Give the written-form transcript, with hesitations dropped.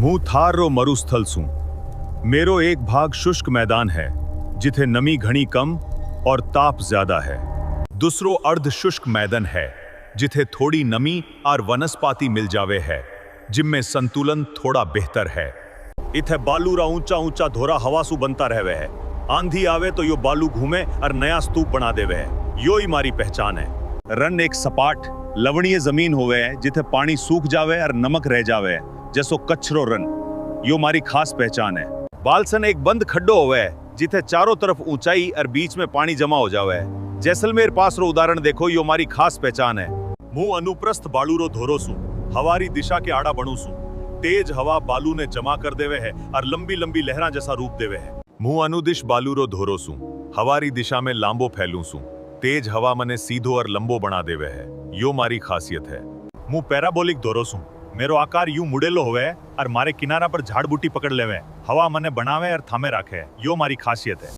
હું થારરો મરુસ્થલ છું। मेरो एक भाग शुष्क मैदान है जिथे नमी घनी कम और ताप ज्यादा है। दूसरो अर्ध शुष्क मैदान है जिथे थोड़ी नमी और वनस्पति मिल जावे है, जिनमें संतुलन थोड़ा बेहतर है। इथे बालूरा ऊंचा ऊंचा धोरा हवासु बनता रहवे है। आंधी आवे तो यो बालू घूमे और नया स्तूप बना देवे है। यो ही मारी पहचान है। रन एक सपाट लवणीय जमीन होवे है जिथे पानी सूख जावे और नमक रह जावे है, जैसो कचरो रन। यो मारी खास पहचान है। बालसन एक बंद खड्डो होवे है जिथे चारों तरफ ऊंचाई और बीच में पानी जमा हो जावे है। जैसलमेर पास रो उदाहरण देखो, यो मारी खास पहचान है। मुंह अनुप्रस्थ बालूरो धोरो सु, हवारी दिशा के आड़ा बनू सु। तेज हवा बालू ने जमा कर देवे है और लंबी लंबी लहरा जैसा रूप देवे है। मुंह अनुदिश बालूरो धोरो सु, हवारी दिशा में लांबो फैलू सु। तेज हवा मने सीधो और लंबो बना देवे है। यो मारी खासियत है। मुंह पैराबोलिक धोरो सु, मेरो आकार यूं मुड़ेलो होवे और मारे किनारा पर झाड़ बूटी पकड़ लेवे। हवा मने बनावे और थामे राखे। यो मारी खासियत है।